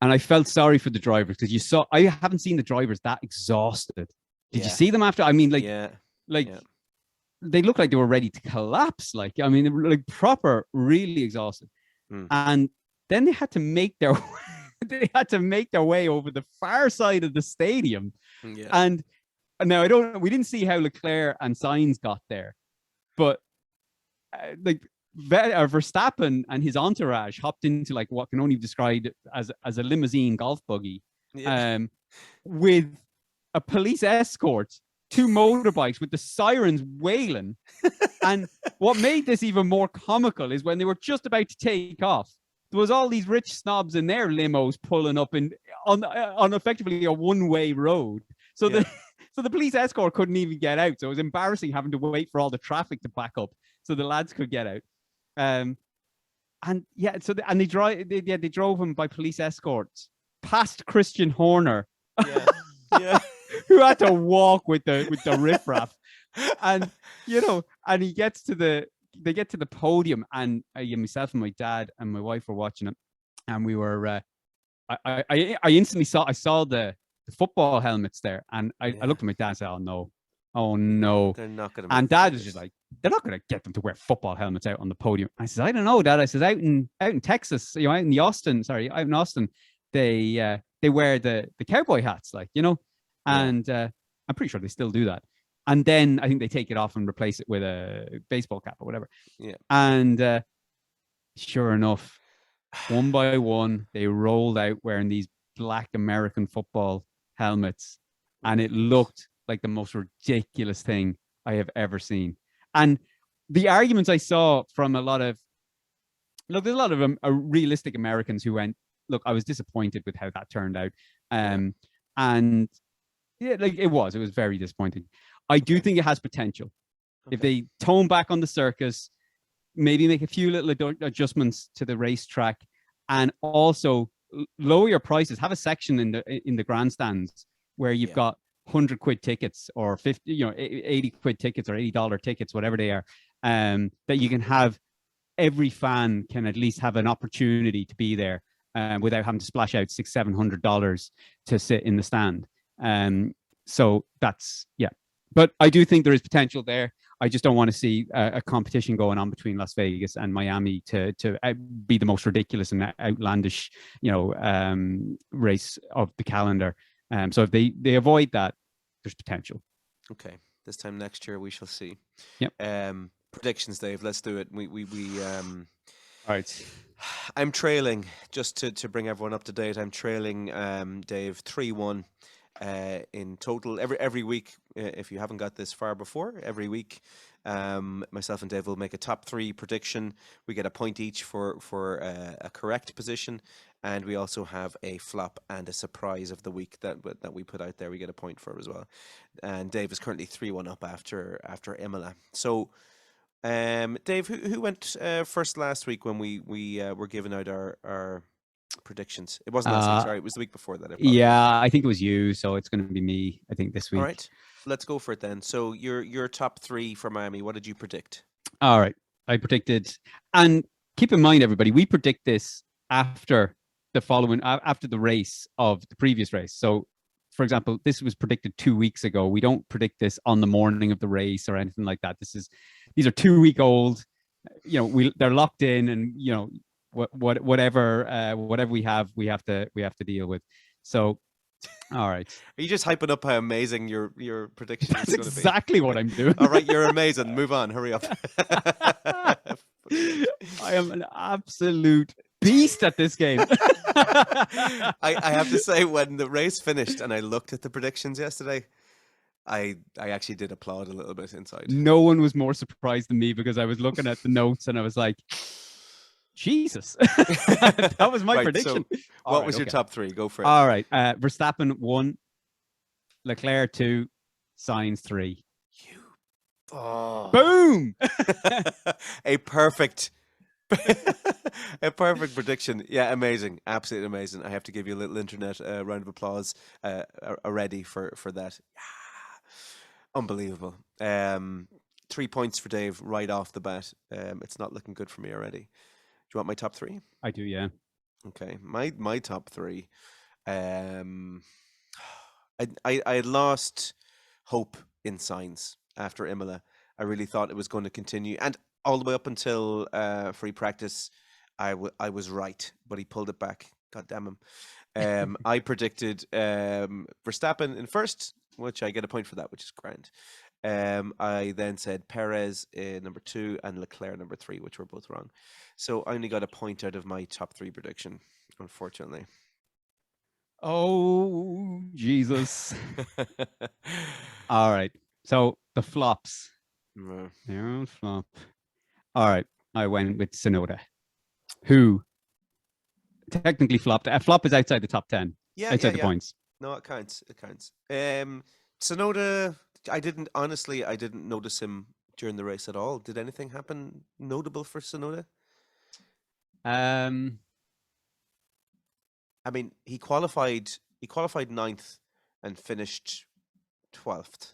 And I felt sorry for the drivers because I haven't seen the drivers that exhausted. Did you see them after? I mean, they looked like they were ready to collapse. Like, I mean, they were like proper, really exhausted. And then they had to make their way over the far side of the stadium. Yeah. And now we didn't see how Leclerc and Sainz got there, but Verstappen and his entourage hopped into like what can only be described as a limousine golf buggy, with a police escort, 2 motorbikes with the sirens wailing. And what made this even more comical is when they were just about to take off, there was all these rich snobs in their limos pulling up on effectively a one-way road. So the police escort couldn't even get out. So it was embarrassing having to wait for all the traffic to back up so the lads could get out. They drove him by police escorts past Christian Horner. Who had to walk with the riffraff. And you know, and they get to the podium, and myself and my dad and my wife were watching it, and we were I instantly saw the football helmets there, and I looked at my dad and said, oh no, they're not gonna. And Dad was just like, they're not gonna get them to wear football helmets out on the podium. I said, I don't know, Dad. I said, out in Texas, out in Austin, they wear the cowboy hats, like, you know. And I'm pretty sure they still do that. And then I think they take it off and replace it with a baseball cap or whatever. Yeah. And sure enough, one by one, they rolled out wearing these black American football helmets. And it looked like the most ridiculous thing I have ever seen. And the arguments I saw from there's a lot of realistic Americans who went, look, I was disappointed with how that turned out. And yeah, like it was very disappointing. I do think it has potential. If they tone back on the circus, maybe make a few little adjustments to the racetrack, and also lower your prices. Have a section in the grandstands where you've got 100 quid tickets or 80 quid tickets or $80 tickets, whatever they are, that you can have. Every fan can at least have an opportunity to be there without having to splash out $600-700 to sit in the stand. So that's but I do think there is potential there. I just don't want to see a competition going on between Las Vegas and Miami to be the most ridiculous and outlandish race of the calendar. So if they avoid that, there's potential. Okay, this time next year we shall see. Yep. Predictions, Dave. Let's do it. All right. I'm trailing, just to bring everyone up to date. I'm trailing, Dave, 3-1 in total. Every week, if you haven't got this far before, every week, myself and Dave will make a top 3 prediction. We get a point each for a correct position, and we also have a flop and a surprise of the week that we put out there. We get a point for as well. And Dave is currently 3-1 up after Imola. So. Dave, who went first last week when we were giving out our predictions? It wasn't last week, sorry. It was the week before that. Yeah, I think it was you, so it's going to be me, I think, this week. All right, let's go for it then. So your top 3 for Miami, what did you predict? All right, I predicted, and keep in mind, everybody, we predict this after the race of the previous race. So, for example, this was predicted 2 weeks ago. We don't predict this on the morning of the race or anything like that. These are 2 week old. They're locked in, and whatever we have to deal with. So, all right. Are you just hyping up how amazing your prediction That's is going to be? exactly what I'm doing. All right, you're amazing. Move on. Hurry up. I am an absolute beast at this game. I have to say, when the race finished and I looked at the predictions yesterday, I actually did applaud a little bit inside. No one was more surprised than me, because I was looking at the notes and I was like, Jesus. That was my prediction. So what was your top 3? Go for it. All right. Verstappen 1, Leclerc 2, Sainz 3. Boom! A perfect prediction. Yeah, amazing. Absolutely amazing. I have to give you a little internet round of applause already for that. Yeah. Unbelievable. 3 points for Dave right off the bat. It's not looking good for me already. Do you want my top 3? I do, yeah. Okay. My top 3. I lost hope in Sainz after Imola. I really thought it was going to continue, and all the way up until free practice, I was right, but he pulled it back. God damn him. I predicted Verstappen in first, which I get a point for that, which is grand. I then said Perez number 2 and Leclerc number 3, which were both wrong. So I only got a point out of my top 3 prediction, unfortunately. Oh, Jesus. All right. So the flops. They're all flop. All right. I went with Tsunoda, who technically flopped. A flop is outside the top 10. Yeah, outside the points. No, it counts. It counts. Tsunoda, I didn't notice him during the race at all. Did anything happen notable for Tsunoda? I mean, he qualified 9th and finished 12th.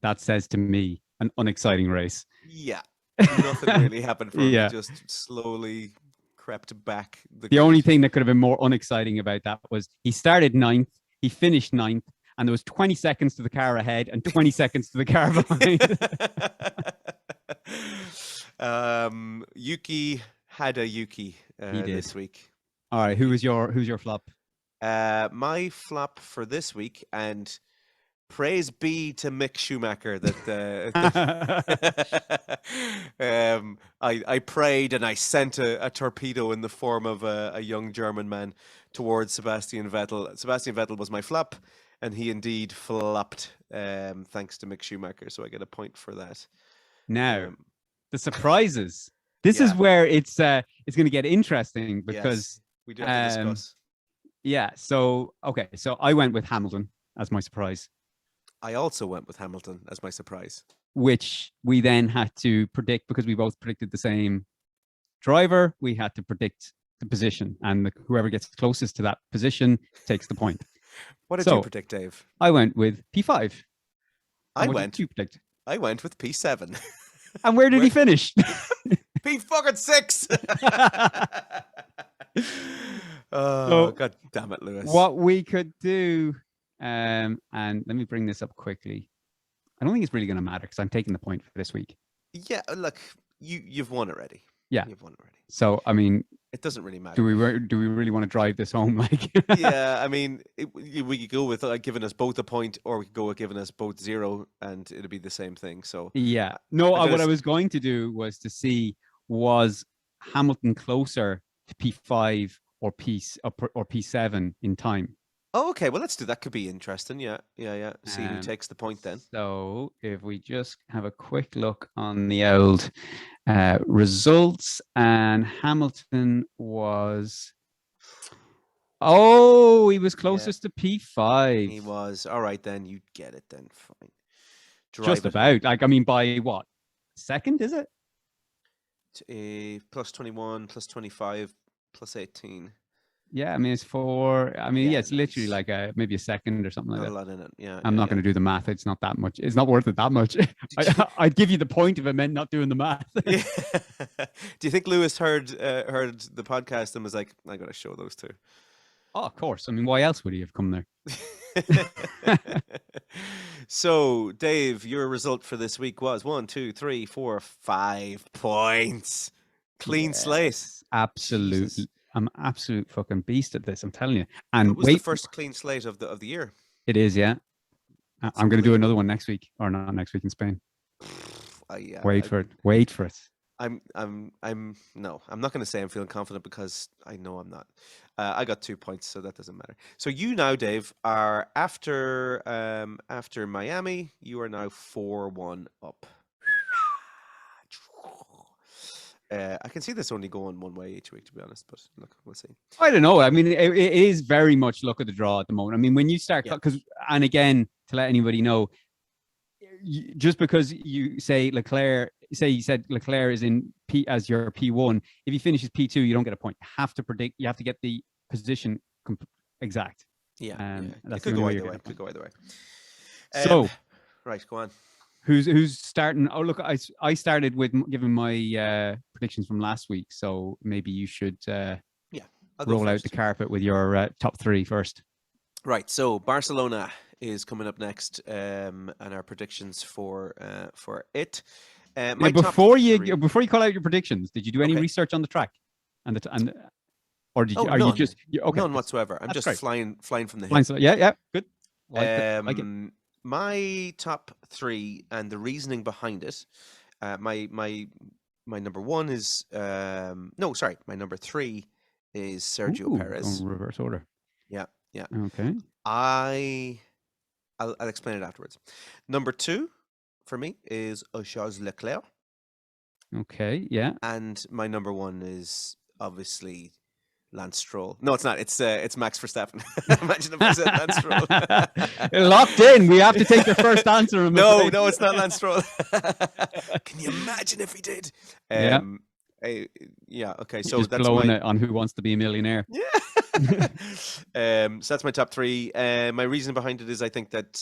That says to me an unexciting race. Yeah. Nothing really happened for him. Yeah. He just slowly crept back. The only thing that could have been more unexciting about that was he started 9th, he finished 9th, and there was 20 seconds to the car ahead and 20 seconds to the car behind. Yuki had a Yuki this week. All right, who's your flop? My flop for this week, and praise be to Mick Schumacher that I prayed and I sent a torpedo in the form of a young German man towards Sebastian Vettel. Sebastian Vettel was my flop, and he indeed flopped, thanks to Mick Schumacher. So I get a point for that. Now, the surprises. This is where it's going to get interesting, because we do have to discuss. Yeah. So okay. So I went with Hamilton as my surprise. I also went with Hamilton as my surprise, which we then had to predict, because we both predicted the same driver. We had to predict the position, and whoever gets closest to that position takes the point. What did you predict, Dave? I went with P5. What did you predict? I went with P7. And where did he finish? P6. Oh, God damn it, Lewis. What we could do, and let me bring this up quickly. I don't think it's really going to matter, because I'm taking the point for this week. Yeah, look, you've won already. Yeah. You've won already. So, I mean, It doesn't really matter. Do we really want to drive this home? Like, Yeah, I mean, we could go with giving us both a point, or we could go with giving us both 0, and it'll be the same thing. So yeah. No, I'm what gonna I was going to do was to see, was Hamilton closer to P5 or P7 in time. Oh, okay. Well, let's do that. Could be interesting. Yeah. See who Um, takes the point then. So if we just have a quick look on the old results, and Hamilton was, he was closest to P5. He was. All right, then you get it then. Fine. Just about. Like, I mean, by what? Second, is it? Plus 21, plus 25, plus 18. Yeah, I mean, it's 4. I mean, Yeah, yeah, it's literally nice. like maybe a second or something like Not a that. lot in it. Yeah. I'm not going to do the math. It's not that much. It's not worth it that much. I'd give you the point if it meant not doing the math. Yeah. Do you think Lewis heard the podcast and was like, "I got to show those two"? Oh, of course. I mean, why else would he have come there? So, Dave, your result for this week was 1, 2, 3, 4, 5 points. Clean slate. Absolutely. Jesus. I'm absolute fucking beast at this. I'm telling you. And It was the first clean slate of the year. It is, yeah. I'm going to do another one next week, or not next week in Spain. Yeah, Wait for it. Wait for it. I'm not going to say I'm feeling confident, because I know I'm not. I got 2 points, so that doesn't matter. So you now, Dave, are after Miami. You are now 4-1 up. I can see this only going one way each week, to be honest, but look, we'll see. I don't know. I mean, it is very much luck of the draw at the moment. I mean, when you start, because, and again, to let anybody know, just because you say Leclerc, you said Leclerc is in P as your P1, if he finishes P2, you don't get a point. You have to predict. You have to get the position exact. Yeah, that's it could the go only either way. way. Could go either way. So, right, go on. Who's starting? Oh, look, I started with giving my predictions from last week, so maybe you should roll out the carpet with your top 3 first. Right. So Barcelona is coming up next, and our predictions for it. Before you call out your predictions, did you do any research on the track, or did you? Are none. you just okay? None whatsoever. I'm just great. flying from the hip. hip. Yeah, good. Like it. My top 3 and the reasoning behind it. My number 1 is my number 3 is Sergio Perez. Going reverse order. Yeah. Okay. I'll explain it afterwards. Number 2 for me is Charles Leclerc. Okay. Yeah. And my number 1 is obviously Lance Stroll. No, it's not. It's Max Verstappen. Imagine if I said Lance Stroll. Locked in. We have to take your first answer. No, it's not Lance Stroll. Can you imagine if he did? Okay. So just that's blowing it on Who Wants to Be a Millionaire. Yeah. So that's my top 3. My reason behind it is I think that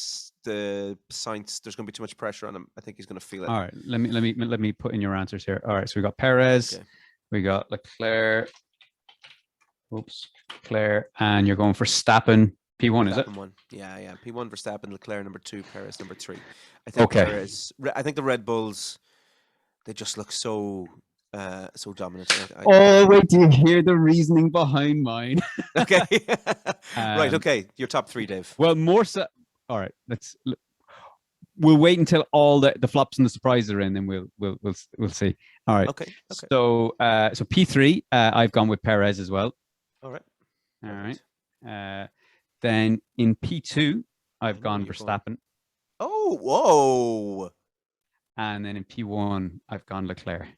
the Sainz, there's going to be too much pressure on him. I think he's going to feel it. All right. Let me put in your answers here. All right. So we got Perez. Okay. We got Leclerc. Leclerc, and you're going for Verstappen. P1, is it? One. Yeah. P1 Verstappen, Leclerc number 2, Perez number 3. I think Perez. I think the Red Bulls, they just look so dominant. Wait till you hear the reasoning behind mine. Okay. Right. Okay. Your top 3, Dave. Well, more so. All right. We'll wait until all the flops and the surprises are in, and we'll see. All right. Okay. So P3, I've gone with Perez as well. All right. Then in P2, I've gone Verstappen. Oh, whoa. And then in P1, I've gone Leclerc.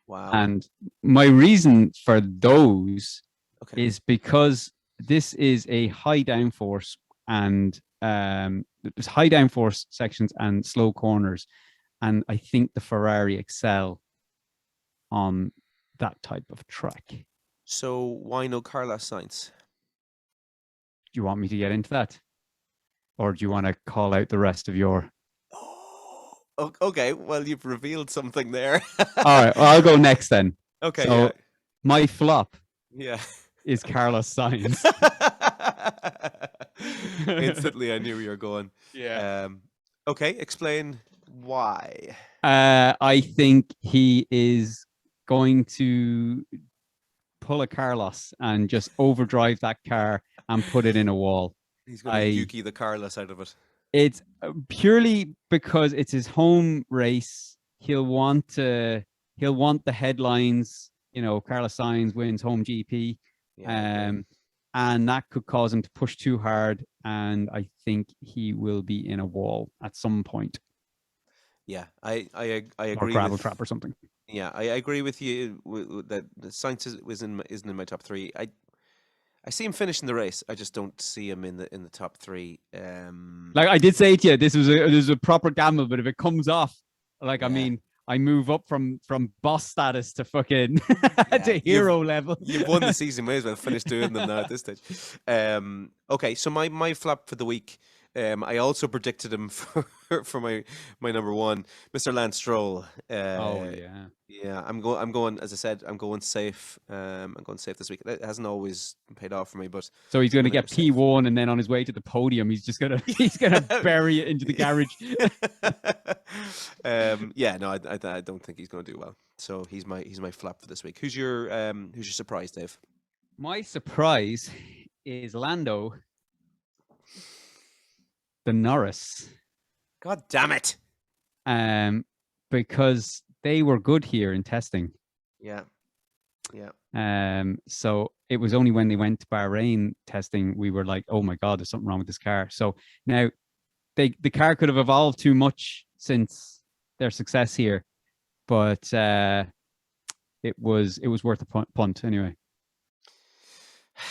Wow. And my reason for those is because this is a high downforce, and there's high downforce sections and slow corners. And I think the Ferrari excel on that type of track. So why no Carlos Sainz? Do you want me to get into that? Or do you want to call out the rest of your... Oh, okay. Well, you've revealed something there. All right. Well, I'll go next then. Okay. So my flop Yeah. is Carlos Sainz. Instantly, I knew you were going. Yeah. Okay, explain why. I think he is going to pull a Carlos and just overdrive that car and put it in a wall. He's going to Yuki the Carlos out of it. It's purely because it's his home race. He'll want the headlines. Carlos Sainz wins home GP, and that could cause him to push too hard. And I think he will be in a wall at some point. Yeah, I agree. Or gravel trap or something. Yeah, I agree with you that Sainz isn't in my top three. I see him finishing the race. I just don't see him in the top three. Like I did say to you, this was a proper gamble. But if it comes off, I mean, I move up from boss status to fucking to hero level. You've won the season. May as well finish doing them now at this stage. Okay, so my flop for the week. I also predicted him for my number one, Mr. Lance Stroll. I'm going. As I said, I'm going safe. I'm going safe this week. It hasn't always paid off for me, but so he's going to get P1, and then on his way to the podium, he's gonna bury it into the garage. I don't think he's going to do well. So he's my flop for this week. Who's your surprise, Dave? My surprise is Lando. The Norris. God damn it. Because they were good here in testing. Yeah. So it was only when they went to Bahrain testing we were like, oh my God, there's something wrong with this car. So now the car could have evolved too much since their success here, but it was worth a punt anyway.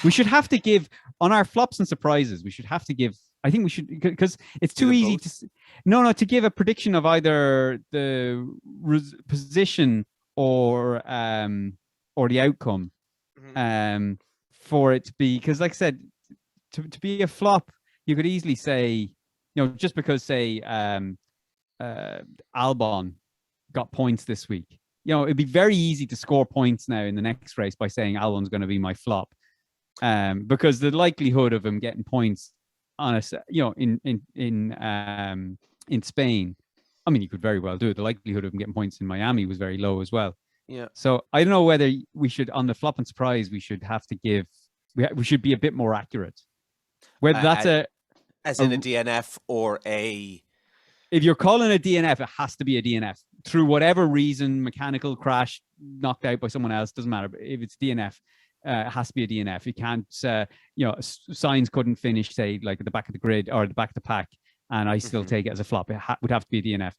We should have to give on our flops and surprises. We should have to give. I think we should, because it's too easy to give a prediction of either the position or the outcome for it to be, because like I said, to be a flop, you could easily say, just because say Alban got points this week, it'd be very easy to score points now in the next race by saying Albon's going to be my flop, because the likelihood of him getting points on in Spain, I mean, you could very well do it. The likelihood of him getting points in Miami was very low as well. Yeah. So I don't know whether we should, on the flop and surprise, we should have to give. We should be a bit more accurate. Whether that's in a DNF or a. If you're calling a DNF, it has to be a DNF through whatever reason, mechanical crash, knocked out by someone else, doesn't matter. But if it's DNF. It has to be a DNF. You can't, Sainz couldn't finish, say, like at the back of the grid or the back of the pack, and I still take it as a flop. It would have to be a DNF.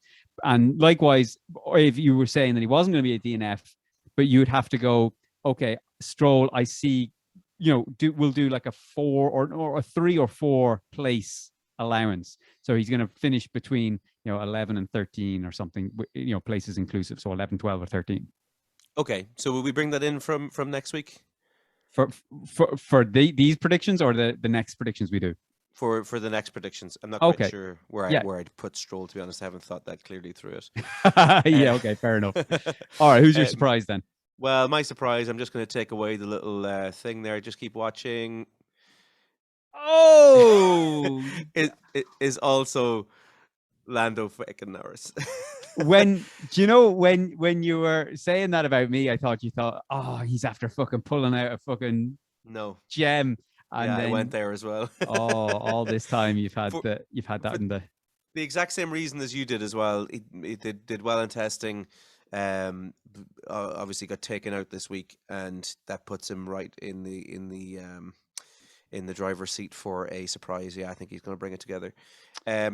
And likewise, if you were saying that he wasn't going to be a DNF, but you'd have to go, okay, Stroll, I see, we'll do like a 4 or a 3 or 4 place allowance. So he's going to finish between, 11 and 13 or something, places inclusive. So 11, 12 or 13. Okay. So will we bring that in from next week? For these predictions or the next predictions we do? For the next predictions. I'm not quite sure where I'd put Stroll, to be honest. I haven't thought that clearly through it. Okay, fair enough. All right, who's your surprise then? Well, my surprise, I'm just going to take away the little thing there. Just keep watching. Oh! It is also Lando fucking Norris. When you were saying that about me, I thought oh, he's after fucking pulling out a fucking gem. And then, I went there as well. all this time you've had that in the exact same reason as you did as well. He did well in testing. Obviously got taken out this week, and that puts him right in the driver's seat for a surprise. Yeah, I think he's going to bring it together.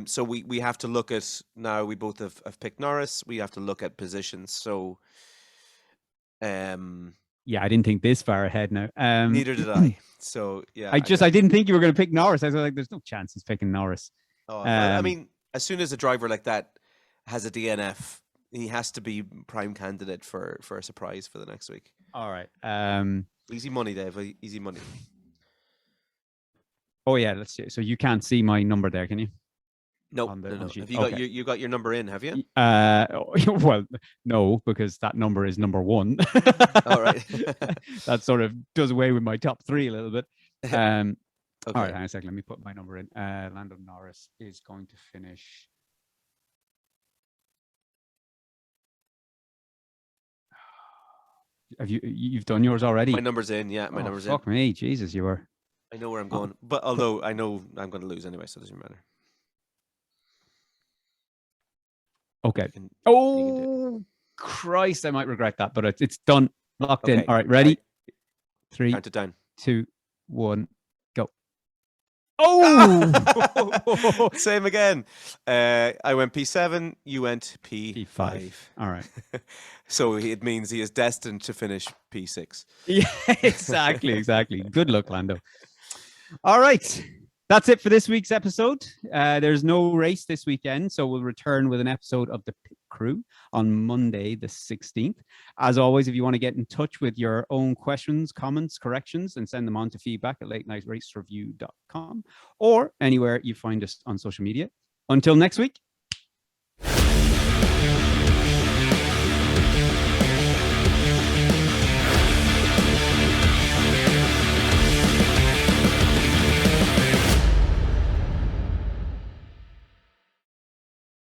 So we have to look at, now we both have picked Norris. We have to look at positions. So, yeah, I didn't think this far ahead now. Neither did I. So yeah, I didn't think you were going to pick Norris. I was like, there's no chance he's picking Norris. I mean, as soon as a driver like that has a DNF, he has to be prime candidate for a surprise for the next week. All right. Easy money, Dave. Easy money. Oh yeah, let's see. So you can't see my number there, can you? No. Have you got your number in? Have you? Well, no, because that number is number 1. All right. That sort of does away with my top 3 a little bit. Okay. All right, hang on a second. Let me put my number in. Lando Norris is going to finish. You've done yours already? My number's in. Yeah, my number's in. Fuck me, Jesus, you were. I know where I'm going, but although I know I'm going to lose anyway, so it doesn't matter. Okay. You can do Oh Christ, I might regret that, but it's done, locked in. Okay, All right, ready? right. 3, Count it down. 2, 1, go. Oh, Same again. I went P7. You went P5. P5. All right. So it means he is destined to finish P6. Yeah, exactly. Good luck, Lando. All right. That's it for this week's episode. There's no race this weekend, so we'll return with an episode of the Pit Crew on Monday, the 16th. As always, if you want to get in touch with your own questions, comments, corrections, and send them on to feedback@latenightracereview.com or anywhere you find us on social media. Until next week,